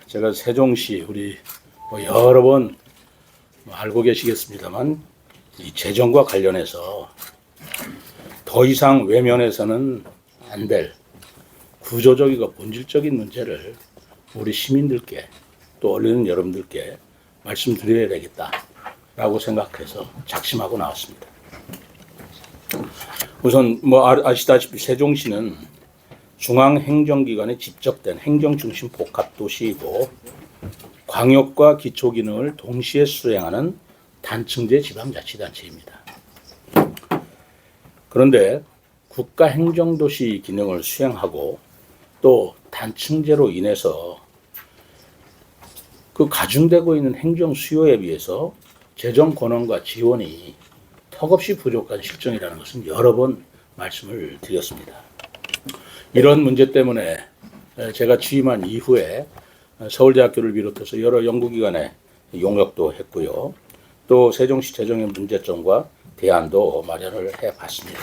제가 세종시 우리 여러 번 알고 계시겠습니다만 이 재정과 관련해서 더 이상 외면해서는 안 될 구조적이고 본질적인 문제를 우리 시민들께 또 언론 여러분들께 말씀드려야 되겠다라고 생각해서 작심하고 나왔습니다. 우선 아시다시피 세종시는 중앙행정기관에 집적된 행정중심 복합도시이고 광역과 기초기능을 동시에 수행하는 단층제 지방자치단체입니다. 그런데 국가행정도시 기능을 수행하고 또 단층제로 인해서 그 가중되고 있는 행정 수요에 비해서 재정 권한과 지원이 턱없이 부족한 실정이라는 것은 여러 번 말씀을 드렸습니다. 이런 문제 때문에 제가 취임한 이후에 서울대학교를 비롯해서 여러 연구기관에 용역도 했고요. 또 세종시 재정의 문제점과 대안도 마련을 해봤습니다.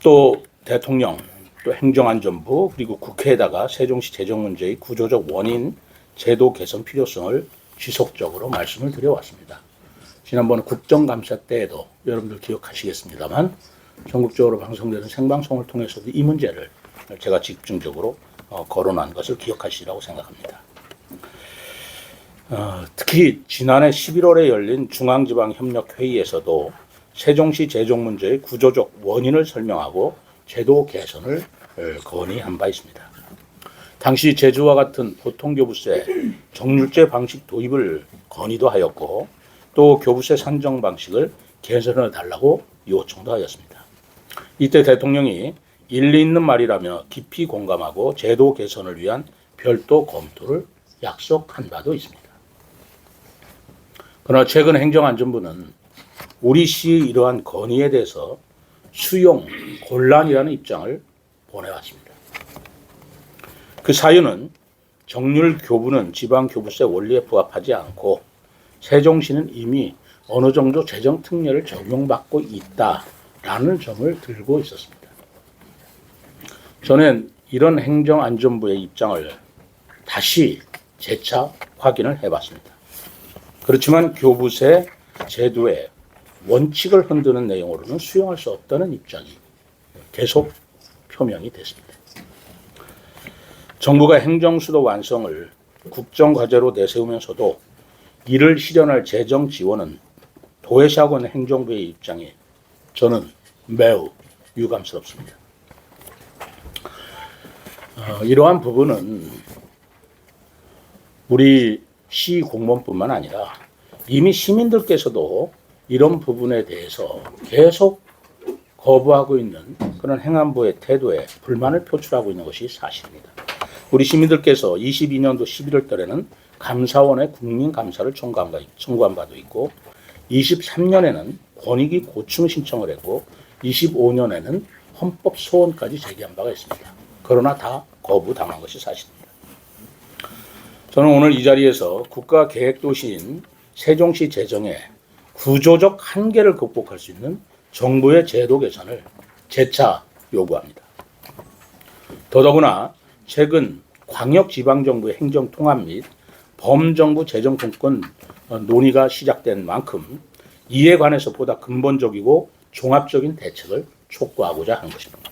또 대통령, 또 행정안전부, 그리고 국회에다가 세종시 재정 문제의 구조적 원인, 제도 개선 필요성을 지속적으로 말씀을 드려왔습니다. 지난번 국정감사 때에도 여러분들 기억하시겠습니다만 전국적으로 방송되는 생방송을 통해서도 이 문제를 제가 집중적으로 거론한 것을 기억하시리라고 생각합니다. 특히 지난해 11월에 열린 중앙지방협력회의에서도 세종시 재정 문제의 구조적 원인을 설명하고 제도 개선을 건의한 바 있습니다. 당시 제주와 같은 보통교부세 정률제 방식 도입을 건의도 하였고 또 교부세 산정 방식을 개선해 달라고 요청도 하였습니다. 이때 대통령이 일리 있는 말이라며 깊이 공감하고 제도 개선을 위한 별도 검토를 약속한 바도 있습니다. 그러나 최근 행정안전부는 우리 시의 이러한 건의에 대해서 수용 곤란이라는 입장을 보내왔습니다. 그 사유는 정률 교부는 지방교부세 원리에 부합하지 않고 세종시는 이미 어느 정도 재정 특례를 적용받고 있다라는 점을 들고 있었습니다. 저는 이런 행정안전부의 입장을 다시 재차 확인을 해봤습니다. 그렇지만 교부세 제도의 원칙을 흔드는 내용으로는 수용할 수 없다는 입장이 계속 표명이 됐습니다. 정부가 행정수도 완성을 국정과제로 내세우면서도 이를 실현할 재정 지원은 도외시하고 행정부의 입장이 저는 매우 유감스럽습니다. 이러한 부분은 우리 시 공무원뿐만 아니라 이미 시민들께서도 이런 부분에 대해서 계속 거부하고 있는 그런 행안부의 태도에 불만을 표출하고 있는 것이 사실입니다. 우리 시민들께서 22년도 11월 달에는 감사원의 국민감사를 청구한 바도 있고 23년에는 권익위 고충 신청을 했고 25년에는 헌법 소원까지 제기한 바가 있습니다. 그러나 다 거부당한 것이 사실입니다. 저는 오늘 이 자리에서 국가계획도시인 세종시 재정의 구조적 한계를 극복할 수 있는 정부의 제도 개선을 재차 요구합니다. 더더구나 최근 광역지방정부의 행정통합 및 범정부 재정통권 논의가 시작된 만큼 이에 관해서 보다 근본적이고 종합적인 대책을 촉구하고자 하는 것입니다.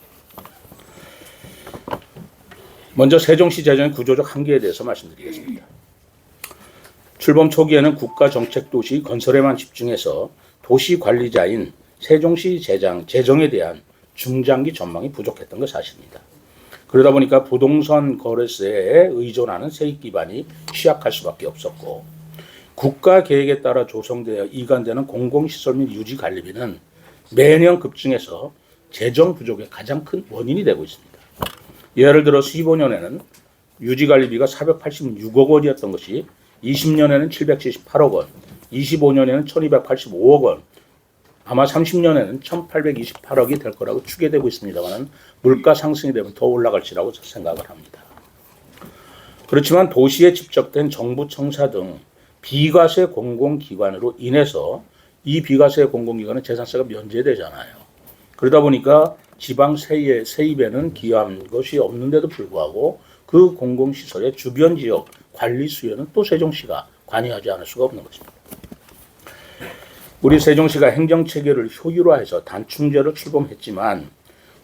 먼저 세종시 재정의 구조적 한계에 대해서 말씀드리겠습니다. 출범 초기에는 국가정책도시 건설에만 집중해서 도시관리자인 세종시 재정에 대한 중장기 전망이 부족했던 것 사실입니다. 그러다 보니까 부동산 거래세에 의존하는 세입 기반이 취약할 수밖에 없었고 국가계획에 따라 조성되어 이관되는 공공시설 및 유지관리비는 매년 급증해서 재정 부족의 가장 큰 원인이 되고 있습니다. 예를 들어 15년에는 유지관리비가 486억 원이었던 것이 20년에는 778억 원, 25년에는 1285억 원, 아마 30년에는 1828억이 될 거라고 추계되고 있습니다만 물가 상승이 되면 더 올라갈지라고 생각을 합니다. 그렇지만 도시에 집적된 정부 청사 등 비과세 공공기관으로 인해서 이 비과세 공공기관은 재산세가 면제되잖아요. 그러다 보니까 지방 세입에는 기여한 것이 없는데도 불구하고 그 공공시설의 주변 지역 관리 수요는 또 세종시가 관여하지 않을 수가 없는 것입니다. 우리 세종시가 행정체계를 효율화해서 단충제로 출범했지만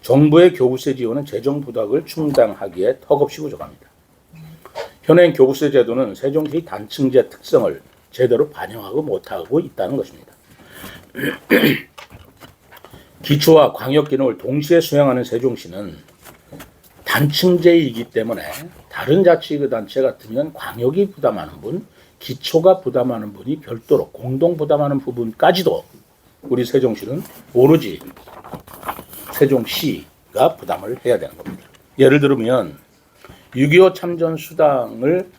정부의 교부세 지원은 재정 부담을 충당하기에 턱없이 부족합니다. 현행 교부세 제도는 세종시 단층제 특성을 제대로 반영하고 못하고 있다는 것입니다. 기초와 광역 기능을 동시에 수행하는 세종시는 단층제이기 때문에 다른 자치단체 같으면 광역이 부담하는 분, 기초가 부담하는 분이 별도로 공동 부담하는 부분까지도 우리 세종시는 오로지 세종시가 부담을 해야 되는 겁니다. 예를 들면 6.25 참전 수당을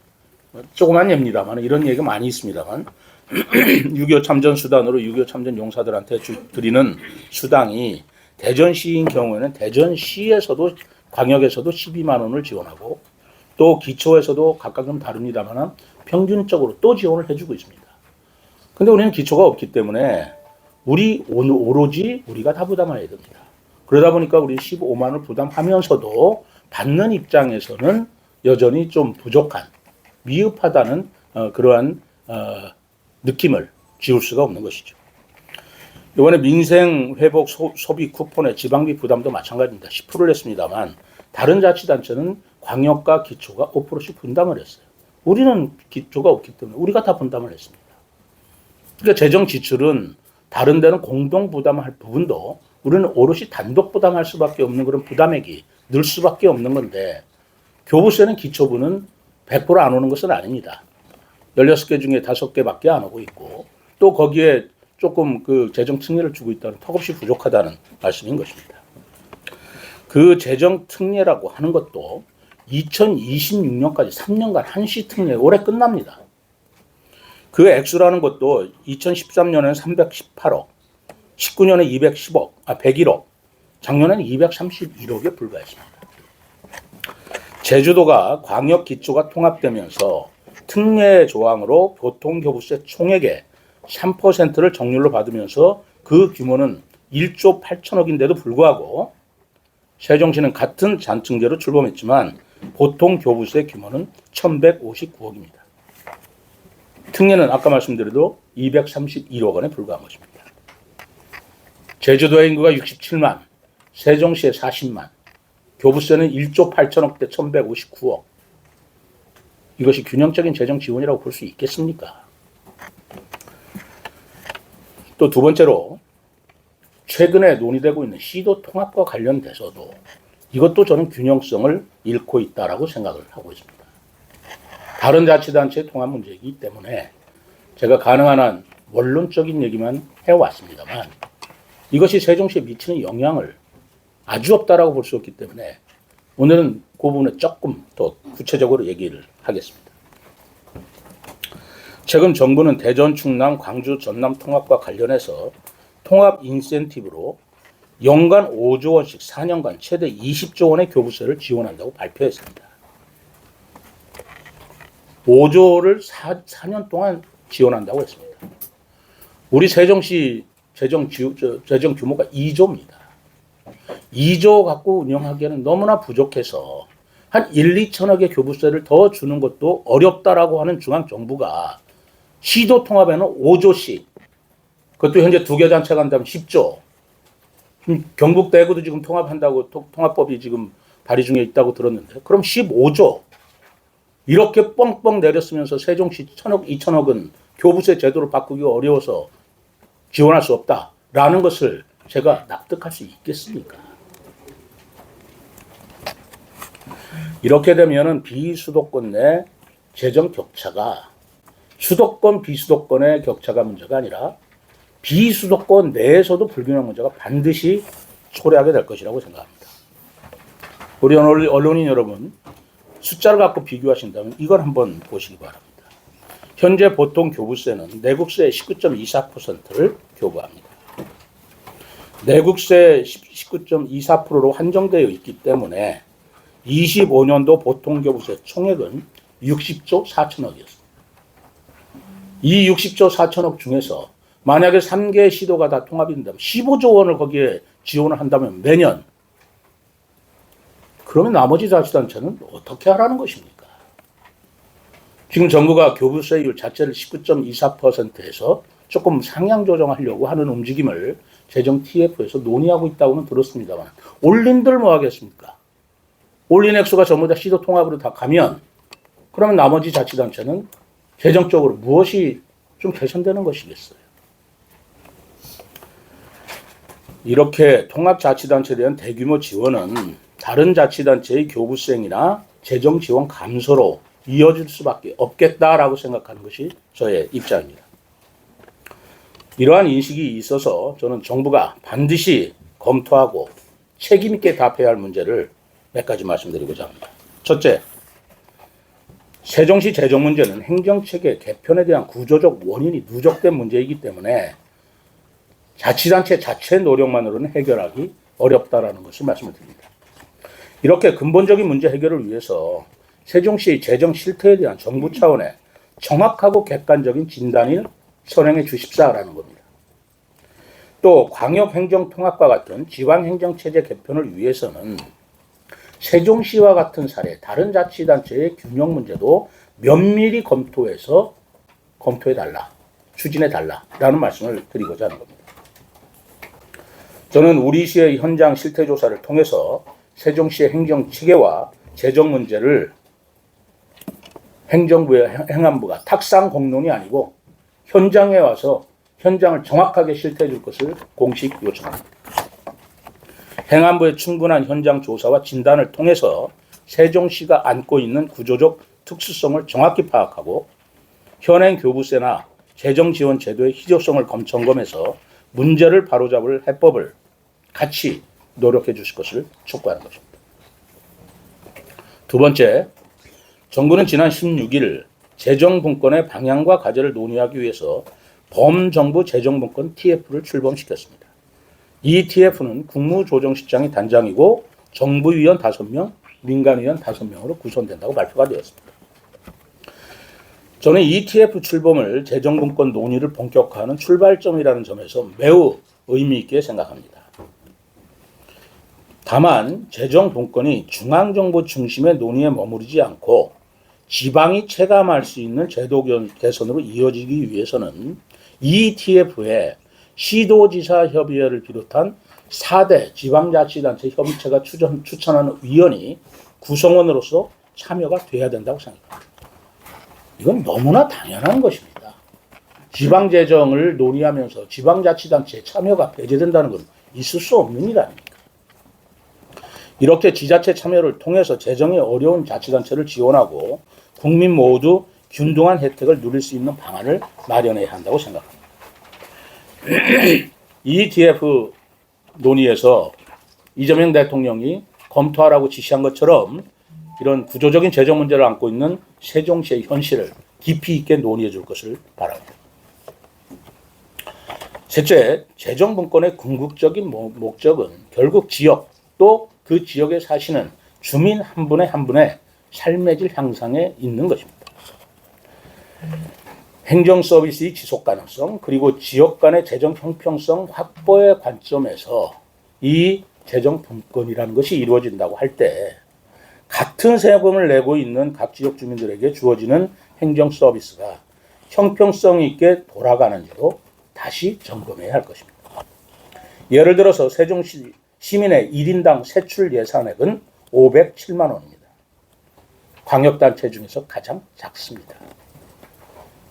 조그만 예입니다만 이런 얘기가 많이 있습니다만 6.25 참전 수단으로 6.25 참전 용사들한테 드리는 수당이 대전시인 경우에는 대전시에서도 광역에서도 12만 원을 지원하고 또 기초에서도 각각 좀 다릅니다만 평균적으로 또 지원을 해주고 있습니다. 근데 우리는 기초가 없기 때문에 오로지 우리가 다 부담해야 됩니다. 그러다 보니까 우리 15만 원을 부담하면서도 받는 입장에서는 여전히 좀 부족한, 미흡하다는 그러한 느낌을 지울 수가 없는 것이죠. 이번에 민생회복 소비 쿠폰의 지방비 부담도 마찬가지입니다. 10%를 냈습니다만 다른 자치단체는 광역과 기초가 5%씩 분담을 했어요. 우리는 기초가 없기 때문에 우리가 다 분담을 했습니다. 그러니까 재정 지출은 다른 데는 공동 부담할 부분도 우리는 오롯이 단독 부담할 수밖에 없는 그런 부담액이 늘 수밖에 없는 건데 교부세는 기초부는 100%안 오는 것은 아닙니다. 16개 중에 5개밖에 안 오고 있고 또 거기에 조금 그 재정 특례를 주고 있다는 턱없이 부족하다는 말씀인 것입니다. 그 재정 특례라고 하는 것도 2026년까지 3년간 한시 특례 올해 끝납니다. 그 액수라는 것도 2013년에는 318억, 19년에 101억, 작년에는 231억에 불과했습니다. 제주도가 광역 기초가 통합되면서 특례 조항으로 교통교부세 총액의 3%를 정률로 받으면서 그 규모는 1조 8천억인데도 불구하고 세종시는 같은 잔층제로 출범했지만 보통교부세 규모는 1,159억입니다. 특례는 아까 말씀드려도 231억 원에 불과한 것입니다. 제주도의 인구가 67만, 세종시에 40만, 교부세는 1조 8천억 대 1,159억. 이것이 균형적인 재정 지원이라고 볼 수 있겠습니까? 또 두 번째로 최근에 논의되고 있는 시도 통합과 관련돼서도 이것도 저는 균형성을 잃고 있다라고 생각을 하고 있습니다. 다른 자치단체의 통합 문제이기 때문에 제가 가능한 한 원론적인 얘기만 해왔습니다만 이것이 세종시에 미치는 영향을 아주 없다라고 볼 수 없기 때문에 오늘은 그 부분에 조금 더 구체적으로 얘기를 하겠습니다. 최근 정부는 대전, 충남, 광주, 전남 통합과 관련해서 통합 인센티브로 연간 5조 원씩 4년간 최대 20조 원의 교부세를 지원한다고 발표했습니다. 5조를 4년 동안 지원한다고 했습니다. 우리 세종시 재정 규모가 2조입니다. 2조 갖고 운영하기에는 너무나 부족해서 한 1, 2천억의 교부세를 더 주는 것도 어렵다라고 하는 중앙정부가 시도 통합에는 5조씩, 그것도 현재 2개 단체가 한다면 10조, 경북 대구도 지금 통합한다고 통합법이 지금 발의 중에 있다고 들었는데 그럼 15조 이렇게 뻥뻥 내렸으면서 세종시 1,000억, 2,000억은 교부세 제도를 바꾸기가 어려워서 지원할 수 없다라는 것을 제가 납득할 수 있겠습니까? 이렇게 되면은 비수도권 내 재정 격차가 수도권, 비수도권의 격차가 문제가 아니라 비수도권 내에서도 불균형 문제가 반드시 초래하게 될 것이라고 생각합니다. 우리 언론인 여러분, 숫자를 갖고 비교하신다면 이걸 한번 보시기 바랍니다. 현재 보통 교부세는 내국세 19.24%를 교부합니다. 내국세 19.24%로 한정되어 있기 때문에 25년도 보통 교부세 총액은 60조 4천억이었습니다. 이 60조 4천억 중에서 만약에 3개 시도가 다 통합이 된다면 15조 원을 거기에 지원을 한다면 매년 그러면 나머지 자치단체는 어떻게 하라는 것입니까? 지금 정부가 교부세율 자체를 19.24%에서 조금 상향 조정하려고 하는 움직임을 재정 TF에서 논의하고 있다고는 들었습니다만 올린들 뭐 하겠습니까? 올린 액수가 전부 다 시도 통합으로 다 가면 그러면 나머지 자치단체는 재정적으로 무엇이 좀 개선되는 것이겠어요? 이렇게 통합자치단체에 대한 대규모 지원은 다른 자치단체의 교부세이나 재정 지원 감소로 이어질 수밖에 없겠다라고 생각하는 것이 저의 입장입니다. 이러한 인식이 있어서 저는 정부가 반드시 검토하고 책임 있게 답해야 할 문제를 몇 가지 말씀드리고자 합니다. 첫째, 세종시 재정 문제는 행정체계 개편에 대한 구조적 원인이 누적된 문제이기 때문에 자치단체 자체 노력만으로는 해결하기 어렵다라는 것을 말씀을 드립니다. 이렇게 근본적인 문제 해결을 위해서 세종시의 재정 실태에 대한 정부 차원의 정확하고 객관적인 진단을 선행해 주십사라는 겁니다. 또 광역행정통합과 같은 지방행정체제 개편을 위해서는 세종시와 같은 사례, 다른 자치단체의 균형 문제도 면밀히 검토해달라, 추진해달라라는 말씀을 드리고자 하는 겁니다. 저는 우리 시의 현장 실태 조사를 통해서 세종시의 행정 체계와 재정 문제를 행정부의 행안부가 탁상 공론이 아니고 현장에 와서 현장을 정확하게 실태해 줄 것을 공식 요청합니다. 행안부의 충분한 현장 조사와 진단을 통해서 세종시가 안고 있는 구조적 특수성을 정확히 파악하고 현행 교부세나 재정지원 제도의 희소성을 점검해서 문제를 바로잡을 해법을 같이 노력해 주실 것을 촉구하는 것입니다. 두 번째, 정부는 지난 16일 재정분권의 방향과 과제를 논의하기 위해서 범정부 재정분권 TF를 출범시켰습니다. 이 TF는 국무조정실장이 단장이고 정부위원 5명, 민간위원 5명으로 구성된다고 발표가 되었습니다. 저는 이 TF 출범을 재정분권 논의를 본격화하는 출발점이라는 점에서 매우 의미 있게 생각합니다. 다만 재정분권이 중앙정부 중심의 논의에 머무르지 않고 지방이 체감할 수 있는 제도 개선으로 이어지기 위해서는 이 TF에 시도지사 협의회를 비롯한 4대 지방자치단체 협의체가 추천하는 위원이 구성원으로서 참여가 돼야 된다고 생각합니다. 이건 너무나 당연한 것입니다. 지방재정을 논의하면서 지방자치단체의 참여가 배제된다는 건 있을 수 없는 일 아닙니까? 이렇게 지자체 참여를 통해서 재정이 어려운 자치단체를 지원하고 국민 모두 균등한 혜택을 누릴 수 있는 방안을 마련해야 한다고 생각합니다. ETF 논의에서 이재명 대통령이 검토하라고 지시한 것처럼 이런 구조적인 재정 문제를 안고 있는 세종시의 현실을 깊이 있게 논의해 줄 것을 바랍니다. 셋째, 재정분권의 궁극적인 목적은 결국 지역 또 그 지역에 사시는 주민 한 분의 삶의 질 향상에 있는 것입니다. 행정 서비스의 지속 가능성 그리고 지역 간의 재정 형평성 확보의 관점에서 이 재정 분권이라는 것이 이루어진다고 할 때 같은 세금을 내고 있는 각 지역 주민들에게 주어지는 행정 서비스가 형평성 있게 돌아가는지도 다시 점검해야 할 것입니다. 예를 들어서 세종시 시민의 1인당 세출 예산액은 507만 원입니다. 광역단체 중에서 가장 작습니다.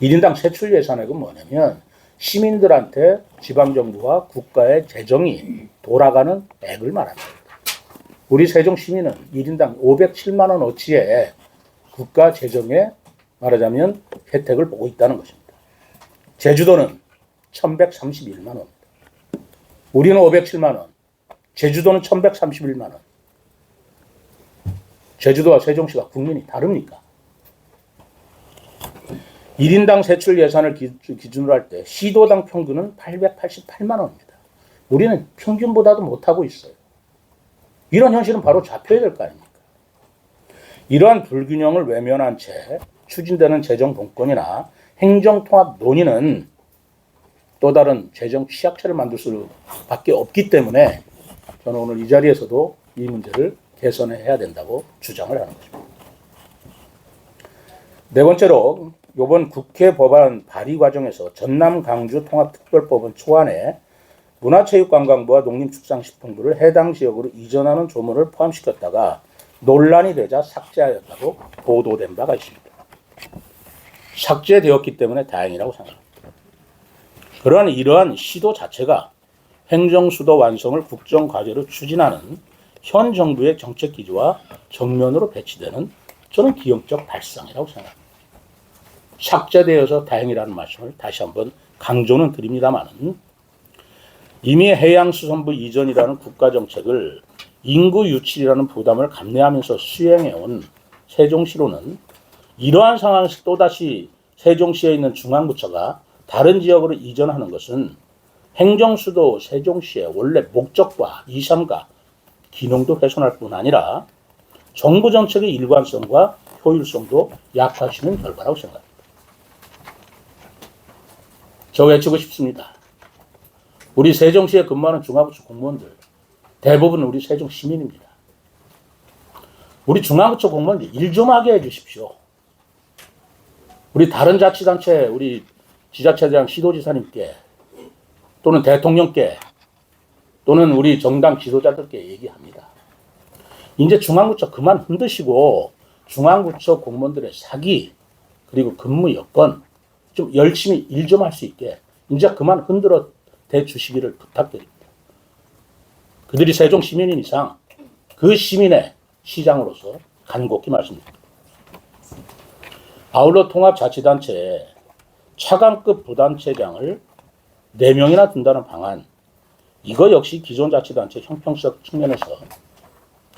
1인당 세출 예산액은 뭐냐면 시민들한테 지방정부와 국가의 재정이 돌아가는 액을 말합니다. 우리 세종 시민은 1인당 507만 원어치의 국가 재정에 말하자면 혜택을 보고 있다는 것입니다. 제주도는 1131만 원입니다. 우리는 507만 원, 제주도는 1131만 원. 제주도와 세종시가 국민이 다릅니까? 1인당 세출 예산을 기준으로 할 때 시도당 평균은 888만 원입니다. 우리는 평균보다도 못하고 있어요. 이런 현실은 바로 잡혀야 될 거 아닙니까? 이러한 불균형을 외면한 채 추진되는 재정분권이나 행정통합 논의는 또 다른 재정 취약체를 만들 수밖에 없기 때문에 저는 오늘 이 자리에서도 이 문제를 개선해야 된다고 주장을 하는 것입니다. 네 번째로 이번 국회 법안 발의 과정에서 전남 강주 통합특별법은 초안에 문화체육관광부와 농림축산식품부를 해당 지역으로 이전하는 조문을 포함시켰다가 논란이 되자 삭제하였다고 보도된 바가 있습니다. 삭제되었기 때문에 다행이라고 생각합니다. 그러한 이러한 시도 자체가 행정수도 완성을 국정과제로 추진하는 현 정부의 정책 기조와 정면으로 배치되는 저는 기형적 발상이라고 생각합니다. 삭제되어서 다행이라는 말씀을 다시 한번 강조는 드립니다만은 이미 해양수산부 이전이라는 국가정책을 인구 유출이라는 부담을 감내하면서 수행해온 세종시로는 이러한 상황에서 또다시 세종시에 있는 중앙부처가 다른 지역으로 이전하는 것은 행정수도 세종시의 원래 목적과 이상과 기능도 훼손할 뿐 아니라 정부 정책의 일관성과 효율성도 약화시키는 결과라고 생각합니다. 저 외치고 싶습니다. 우리 세종시에 근무하는 중앙부처 공무원들 대부분 우리 세종 시민입니다. 우리 중앙부처 공무원들 일 좀 하게 해주십시오. 우리 다른 자치단체 우리 지자체장 시도지사님께 또는 대통령께 또는 우리 정당 지도자들께 얘기합니다. 이제 중앙부처 그만 흔드시고 중앙부처 공무원들의 사기 그리고 근무 여건 좀 열심히 일 좀 할 수 있게 이제 그만 흔들어 대주시기를 부탁드립니다. 그들이 세종 시민인 이상 그 시민의 시장으로서 간곡히 말씀드립니다. 아울러 통합자치단체에 차관급 부단체장을 4명이나 둔다는 방안, 이거 역시 기존 자치단체 형평성 측면에서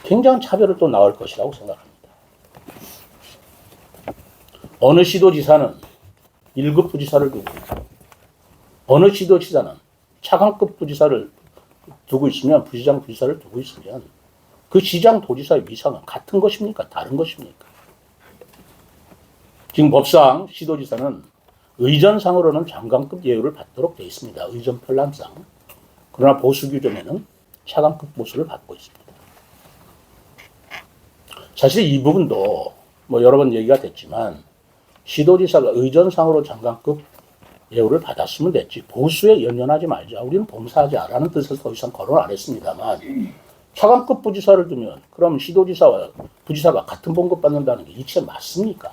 굉장한 차별을 또 나올 것이라고 생각합니다. 어느 시도지사는 1급 부지사를 두고 어느 시도지사는 차관급 부지사를 두고 있으면 부시장 부지사를 두고 있으면 그 시장 도지사의 위상은 같은 것입니까? 다른 것입니까? 지금 법상 시도지사는 의전상으로는 장관급 예우를 받도록 되어 있습니다. 의전 편람상. 그러나 보수 규정에는 차관급 보수를 받고 있습니다. 사실 이 부분도 뭐 여러 번 얘기가 됐지만 시도지사가 의전상으로 장관급 예우를 받았으면 됐지 보수에 연연하지 말자. 우리는 봉사하자라는 뜻에서 더 이상 거론 안 했습니다만 차관급 부지사를 두면 그럼 시도지사와 부지사가 같은 봉급 받는다는 게 이체 맞습니까?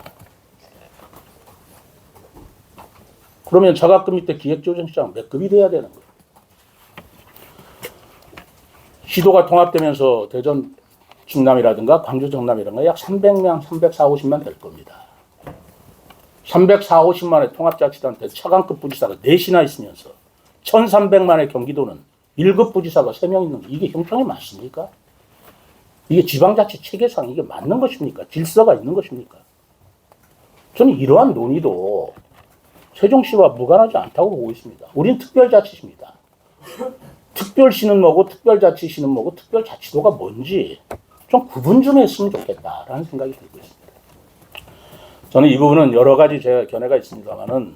그러면 차관급 밑에 기획조정시장 몇 급이 돼야 되는 거예요? 시도가 통합되면서 대전 충남이라든가 광주 정남이라든가 약 300명, 340, 50만 될 겁니다. 340, 50만의 통합자치단체 차관급 부지사가 4시나 있으면서 1300만의 경기도는 1급 부지사가 3명 있는 거 이게 형평이 맞습니까? 이게 지방자치 체계상 이게 맞는 것입니까? 질서가 있는 것입니까? 저는 이러한 논의도 세종시와 무관하지 않다고 보고 있습니다. 우린 특별자치입니다. 특별시는 뭐고 특별자치시는 뭐고 특별자치도가 뭔지 좀 구분 좀 했으면 좋겠다라는 생각이 들고 있습니다. 저는 이 부분은 여러 가지 제 견해가 있습니다만은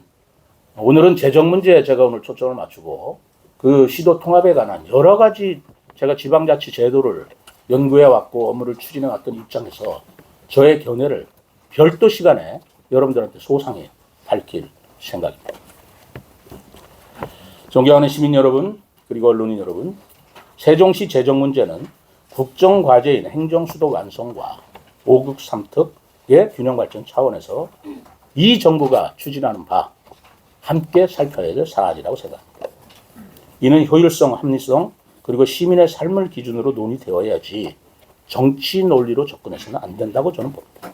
오늘은 재정 문제에 제가 오늘 초점을 맞추고 그 시도 통합에 관한 여러 가지 제가 지방자치 제도를 연구해 왔고 업무를 추진해 왔던 입장에서 저의 견해를 별도 시간에 여러분들한테 소상히 밝힐 생각입니다. 존경하는 시민 여러분 그리고 언론인 여러분, 세종시 재정 문제는 국정과제인 행정수도 완성과 5국 3특의 균형 발전 차원에서 이 정부가 추진하는 바 함께 살펴야 될 사안이라고 생각합니다. 이는 효율성, 합리성 그리고 시민의 삶을 기준으로 논의되어야지 정치 논리로 접근해서는 안 된다고 저는 봅니다.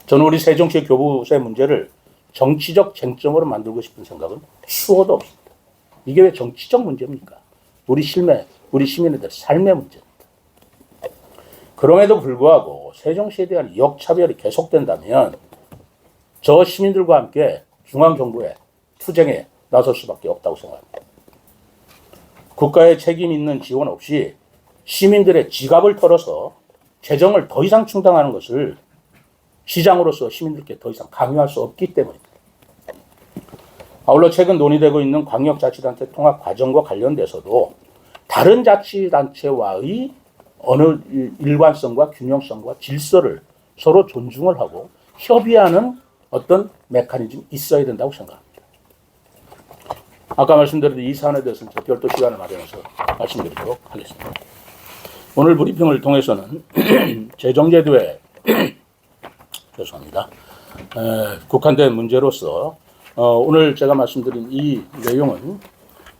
저는 우리 세종시 교부세 문제를 정치적 쟁점으로 만들고 싶은 생각은 수어도 없습니다. 이게 왜 정치적 문제입니까? 우리 시민들 삶의 문제입니다. 그럼에도 불구하고 세종시에 대한 역차별이 계속된다면 저 시민들과 함께 중앙정부의 투쟁에 나설 수밖에 없다고 생각합니다. 국가의 책임 있는 지원 없이 시민들의 지갑을 털어서 재정을 더 이상 충당하는 것을 시장으로서 시민들께 더 이상 강요할 수 없기 때문입니다. 아울러 최근 논의되고 있는 광역자치단체 통합 과정과 관련돼서도 다른 자치단체와의 어느 일관성과 균형성과 질서를 서로 존중을 하고 협의하는 어떤 메커니즘이 있어야 된다고 생각합니다. 아까 말씀드린 이 사안에 대해서는 별도 시간을 마련해서 말씀드리도록 하겠습니다. 오늘 브리핑을 통해서는 재정제도에 죄송합니다. 국한된 문제로서 오늘 제가 말씀드린 이 내용은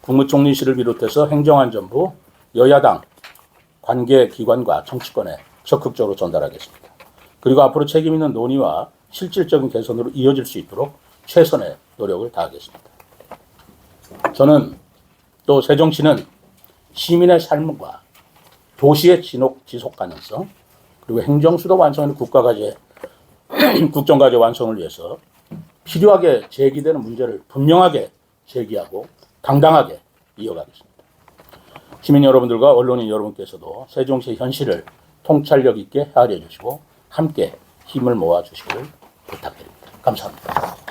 국무총리실을 비롯해서 행정안전부, 여야당, 관계기관과 정치권에 적극적으로 전달하겠습니다. 그리고 앞으로 책임 있는 논의와 실질적인 개선으로 이어질 수 있도록 최선의 노력을 다하겠습니다. 저는 또 세종시는 시민의 삶과 도시의 지속 가능성, 그리고 행정수도 완성하는 국정과제 완성을 위해서 필요하게 제기되는 문제를 분명하게 제기하고 당당하게 이어가겠습니다. 시민 여러분들과 언론인 여러분께서도 세종시 현실을 통찰력 있게 헤아려 주시고 함께 힘을 모아 주시길 부탁드립니다. 감사합니다.